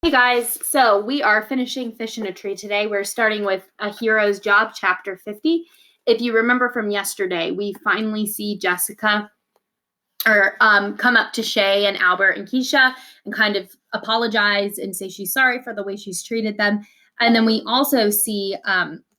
Hey guys, so we are finishing Fish in a Tree today. We're starting with A Hero's Job, chapter 50. If you remember from yesterday, we finally see Jessica come up to Shay and Albert and Keisha and kind of apologize and say she's sorry for the way she's treated them. And then we also see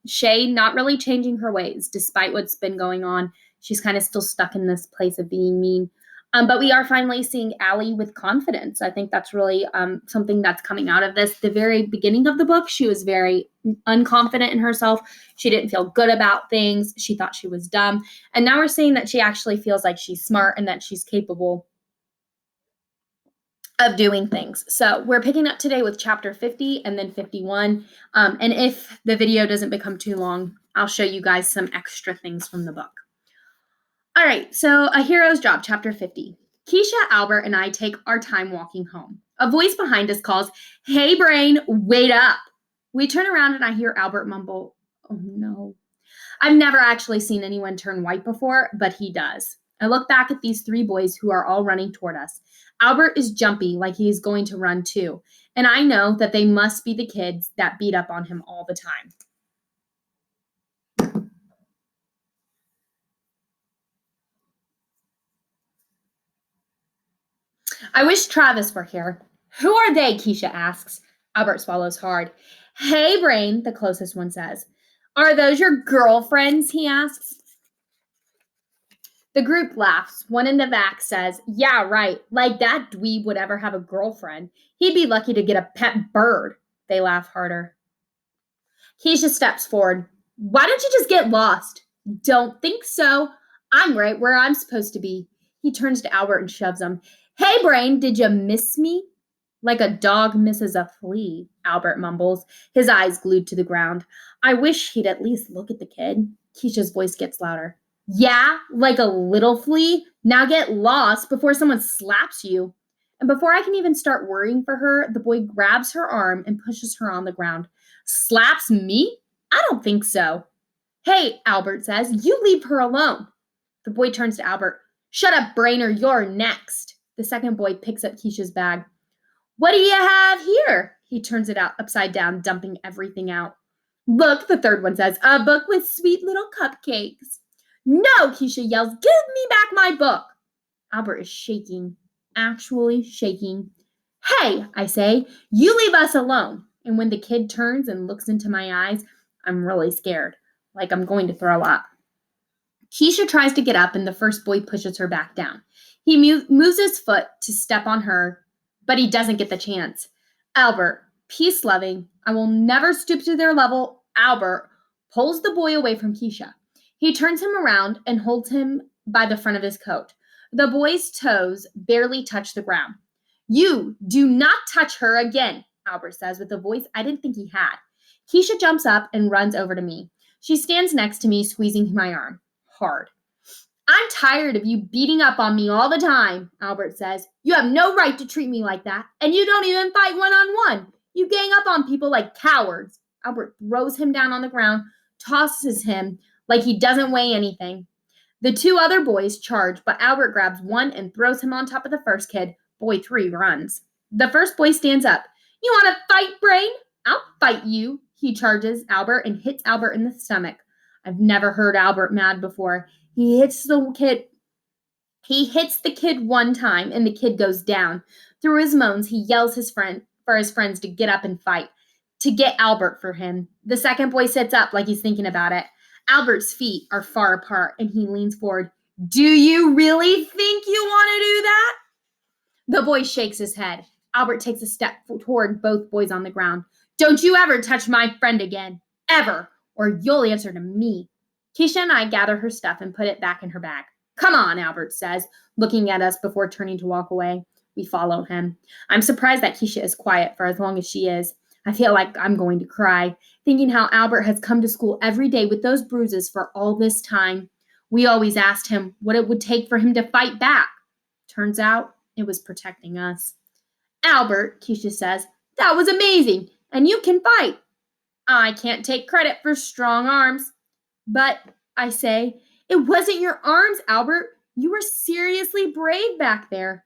Shay not really changing her ways despite what's been going on. She's kind of still stuck in this place of being mean. But we are finally seeing Allie with confidence. I think that's really something that's coming out of this. The very beginning of the book, she was very unconfident in herself. She didn't feel good about things. She thought she was dumb. And now we're seeing that she actually feels like she's smart and that she's capable of doing things. So we're picking up today with chapter 50 and then 51. And if the video doesn't become too long, I'll show you guys some extra things from the book. All right, so A Hero's Job, chapter 50. Keisha, Albert, and I take our time walking home. A voice behind us calls, "Hey, Brain, wait up." We turn around and I hear Albert mumble, "Oh no." I've never actually seen anyone turn white before, but he does. I look back at these three boys who are all running toward us. Albert is jumpy, like he's going to run too, and I know that they must be the kids that beat up on him all the time. I wish Travis were here. Who are they? Keisha asks. Albert swallows hard. Hey, Brain, the closest one says. Are those your girlfriends? He asks. The group laughs. One in the back says, Yeah, right. Like that dweeb would ever have a girlfriend. He'd be lucky to get a pet bird. They laugh harder. Keisha steps forward. Why don't you just get lost? Don't think so. I'm right where I'm supposed to be. He turns to Albert and shoves him. Hey, Brain, did you miss me? Like a dog misses a flea, Albert mumbles, his eyes glued to the ground. I wish he'd at least look at the kid. Keisha's voice gets louder. Yeah, like a little flea? Now get lost before someone slaps you. And before I can even start worrying for her, the boy grabs her arm and pushes her on the ground. Slaps me? I don't think so. Hey, Albert says, you leave her alone. The boy turns to Albert. Shut up, Brain, or you're next. The second boy picks up Keisha's bag. What do you have here? He turns it out upside down, dumping everything out. Look, the third one says, a book with sweet little cupcakes. No, Keisha yells, give me back my book. Albert is shaking, actually shaking. Hey, I say, you leave us alone. And when the kid turns and looks into my eyes, I'm really scared, like I'm going to throw up. Keisha tries to get up, and the first boy pushes her back down. He moves his foot to step on her, but he doesn't get the chance. Albert, peace-loving, I will never stoop to their level. Albert pulls the boy away from Keisha. He turns him around and holds him by the front of his coat. The boy's toes barely touch the ground. You do not touch her again, Albert says with a voice I didn't think he had. Keisha jumps up and runs over to me. She stands next to me, squeezing my arm hard. I'm tired of you beating up on me all the time, Albert says. You have no right to treat me like that, and you don't even fight one-on-one. You gang up on people like cowards. Albert throws him down on the ground, tosses him like he doesn't weigh anything. The two other boys charge, but Albert grabs one and throws him on top of the first kid. Boy 3 runs. The first boy stands up. You want to fight, Brain? I'll fight you. He charges Albert and hits Albert in the stomach. I've never heard Albert mad before. He hits the kid one time and the kid goes down. Through his moans, he yells his friends to get up and fight, to get Albert for him. The second boy sits up like he's thinking about it. Albert's feet are far apart and he leans forward. Do you really think you want to do that? The boy shakes his head. Albert takes a step toward both boys on the ground. Don't you ever touch my friend again. Ever. Or you'll answer to me. Keisha and I gather her stuff and put it back in her bag. Come on, Albert says, looking at us before turning to walk away. We follow him. I'm surprised that Keisha is quiet for as long as she is. I feel like I'm going to cry, thinking how Albert has come to school every day with those bruises for all this time. We always asked him what it would take for him to fight back. Turns out it was protecting us. Albert, Keisha says, that was amazing, and you can fight. I can't take credit for strong arms. But, I say, it wasn't your arms, Albert. You were seriously brave back there.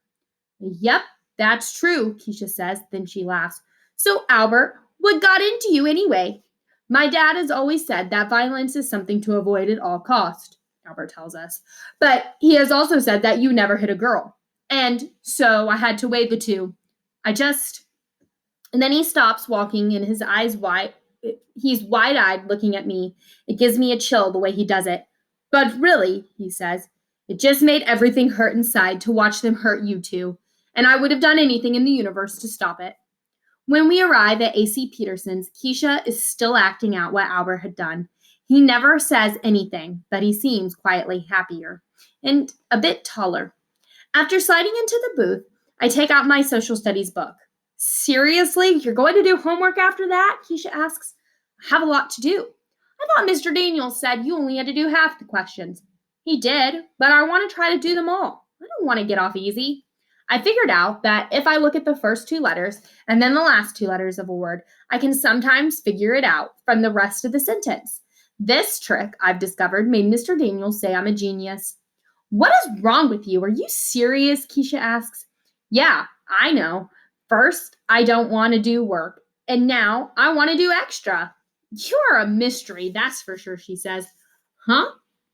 Yep, that's true, Keisha says. Then she laughs. So, Albert, what got into you anyway? My dad has always said that violence is something to avoid at all cost, Albert tells us. But he has also said that you never hit a girl. And so I had to weigh the two. I just. And then he stops walking and his eyes wide. He's wide eyed looking at me. It gives me a chill the way he does it. But really, he says, it just made everything hurt inside to watch them hurt you two. And I would have done anything in the universe to stop it. When we arrive at AC Peterson's, Keisha is still acting out what Albert had done. He never says anything, but he seems quietly happier and a bit taller. After sliding into the booth, I take out my social studies book. Seriously? You're going to do homework after that? Keisha asks. I have a lot to do. I thought Mr. Daniels said you only had to do half the questions. He did, but I want to try to do them all. I don't want to get off easy. I figured out that if I look at the first two letters and then the last two letters of a word, I can sometimes figure it out from the rest of the sentence. This trick, I've discovered, made Mr. Daniels say I'm a genius. What is wrong with you? Are you serious? Keisha asks. Yeah, I know. First, I don't want to do work, and now I want to do extra. You're a mystery, that's for sure, she says. Huh?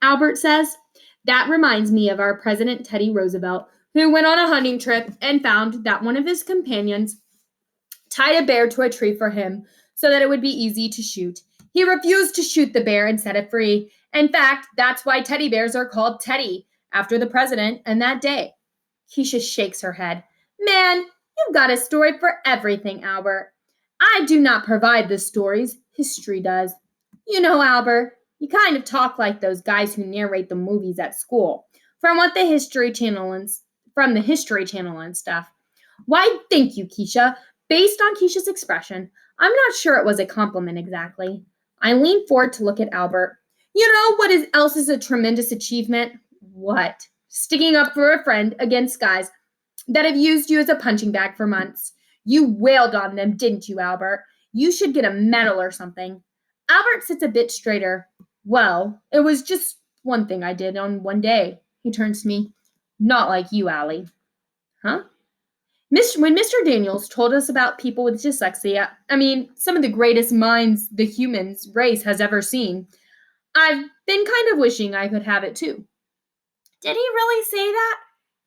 Albert says. That reminds me of our President Teddy Roosevelt, who went on a hunting trip and found that one of his companions tied a bear to a tree for him so that it would be easy to shoot. He refused to shoot the bear and set it free. In fact, that's why teddy bears are called Teddy, after the president and that day. Keisha shakes her head. Man, you've got a story for everything, Albert. I do not provide the stories. History does. You know, Albert, you kind of talk like those guys who narrate the movies at school from the History Channel and stuff. Why, thank you, Keisha. Based on Keisha's expression, I'm not sure it was a compliment exactly. I lean forward to look at Albert. You know what else is a tremendous achievement? What? Sticking up for a friend against guys that have used you as a punching bag for months. You wailed on them, didn't you, Albert? You should get a medal or something. Albert sits a bit straighter. Well, it was just one thing I did on one day. He turns to me. Not like you, Allie. Huh? When Mr. Daniels told us about people with dyslexia, some of the greatest minds the humans race has ever seen, I've been kind of wishing I could have it too. Did he really say that?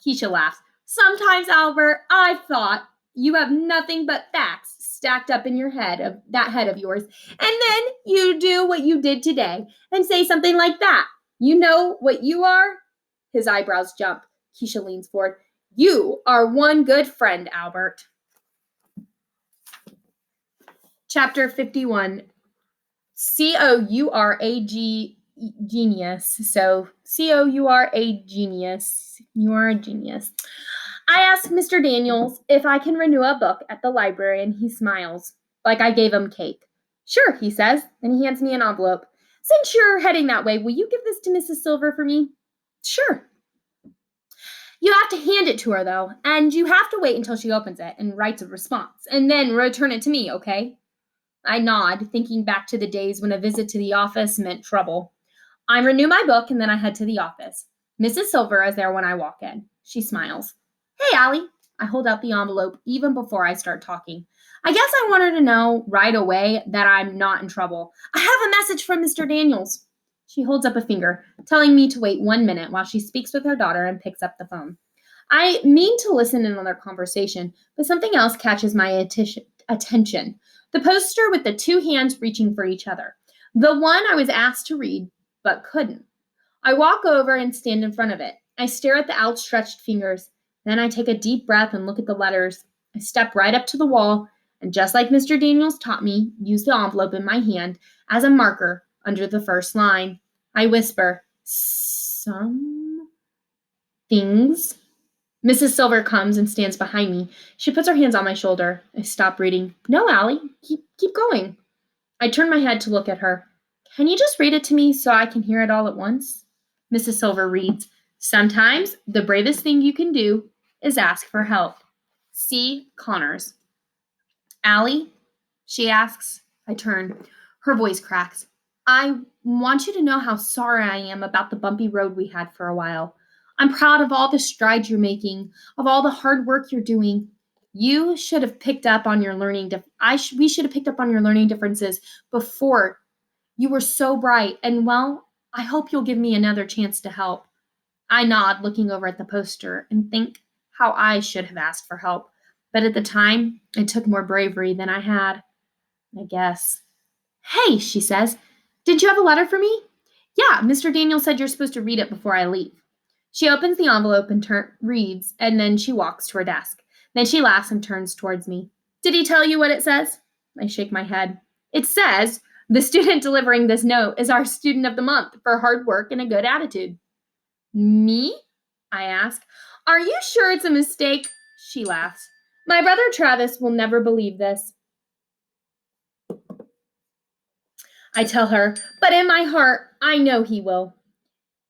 Keisha laughs. Sometimes, Albert, I've thought you have nothing but facts stacked up in your head of yours, and then you do what you did today and say something like that. You know what you are? His eyebrows jump. Keisha leans forward. You are one good friend, Albert. Chapter 51. C-O-U-R-A-G genius. So, C-O-U-R-A genius. You are a genius. I asked Mr. Daniels if I can renew a book at the library, and he smiles, like I gave him cake. Sure, he says, and he hands me an envelope. Since you're heading that way, will you give this to Mrs. Silver for me? Sure. You have to hand it to her, though, and you have to wait until she opens it and writes a response, and then return it to me, okay? I nod, thinking back to the days when a visit to the office meant trouble. I renew my book, and then I head to the office. Mrs. Silver is there when I walk in. She smiles. Hey, Allie. I hold out the envelope even before I start talking. I guess I want her to know right away that I'm not in trouble. I have a message from Mr. Daniels. She holds up a finger, telling me to wait 1 minute while she speaks with her daughter and picks up the phone. I mean to listen in on their conversation, but something else catches my attention. The poster with the two hands reaching for each other. The one I was asked to read, but couldn't. I walk over and stand in front of it. I stare at the outstretched fingers. Then I take a deep breath and look at the letters. I step right up to the wall, and just like Mr. Daniels taught me, use the envelope in my hand as a marker under the first line. I whisper, some things. Mrs. Silver comes and stands behind me. She puts her hands on my shoulder. I stop reading. No, Allie, keep going. I turn my head to look at her. Can you just read it to me so I can hear it all at once? Mrs. Silver reads, sometimes the bravest thing you can do is ask for help. C. Connors. Allie? She asks. I turn. Her voice cracks. I want you to know how sorry I am about the bumpy road we had for a while. I'm proud of all the strides you're making, of all the hard work you're doing. You should have picked up on your we should have picked up on your learning differences before. You were so bright, and well, I hope you'll give me another chance to help. I nod, looking over at the poster, and think how I should have asked for help. But at the time, it took more bravery than I had, I guess. Hey, she says, did you have a letter for me? Yeah, Mr. Daniel said you're supposed to read it before I leave. She opens the envelope and reads, and then she walks to her desk. Then she laughs and turns towards me. Did he tell you what it says? I shake my head. It says, the student delivering this note is our student of the month for hard work and a good attitude. Me? I ask. Are you sure it's a mistake? She laughs. My brother Travis will never believe this. I tell her, but in my heart, I know he will.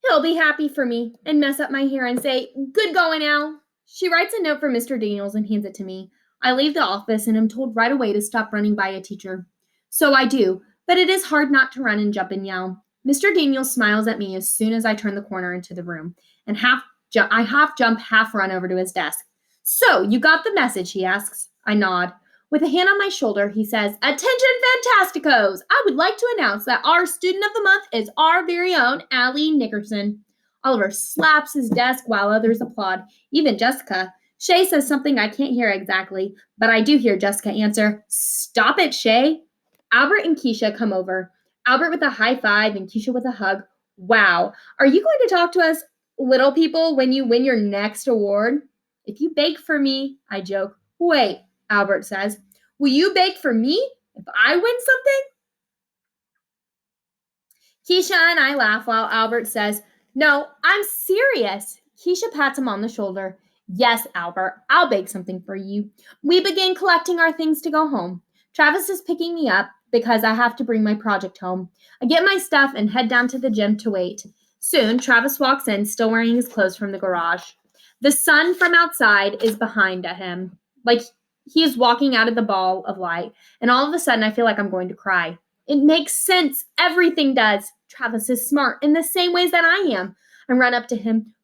He'll be happy for me and mess up my hair and say, good going, Al. She writes a note for Mr. Daniels and hands it to me. I leave the office and am told right away to stop running by a teacher. So I do, but it is hard not to run and jump and yell. Mr. Daniels smiles at me as soon as I turn the corner into the room, and I half jump, half run over to his desk. So, you got the message, he asks. I nod. With a hand on my shoulder, he says, attention, Fantasticos! I would like to announce that our student of the month is our very own Allie Nickerson. Oliver slaps his desk while others applaud, even Jessica. Shay says something I can't hear exactly, but I do hear Jessica answer, stop it, Shay. Albert and Keisha come over. Albert with a high five and Keisha with a hug. Wow, are you going to talk to us little people when you win your next award? If you bake for me, I joke. Wait, Albert says. Will you bake for me if I win something? Keisha and I laugh while Albert says, no, I'm serious. Keisha pats him on the shoulder. Yes, Albert, I'll bake something for you. We begin collecting our things to go home. Travis is picking me up because I have to bring my project home. I get my stuff and head down to the gym to wait. Soon, Travis walks in, still wearing his clothes from the garage. The sun from outside is behind him, like he is walking out of the ball of light, and all of a sudden I feel like I'm going to cry. It makes sense. Everything does. Travis is smart in the same ways that I am. I run up to him.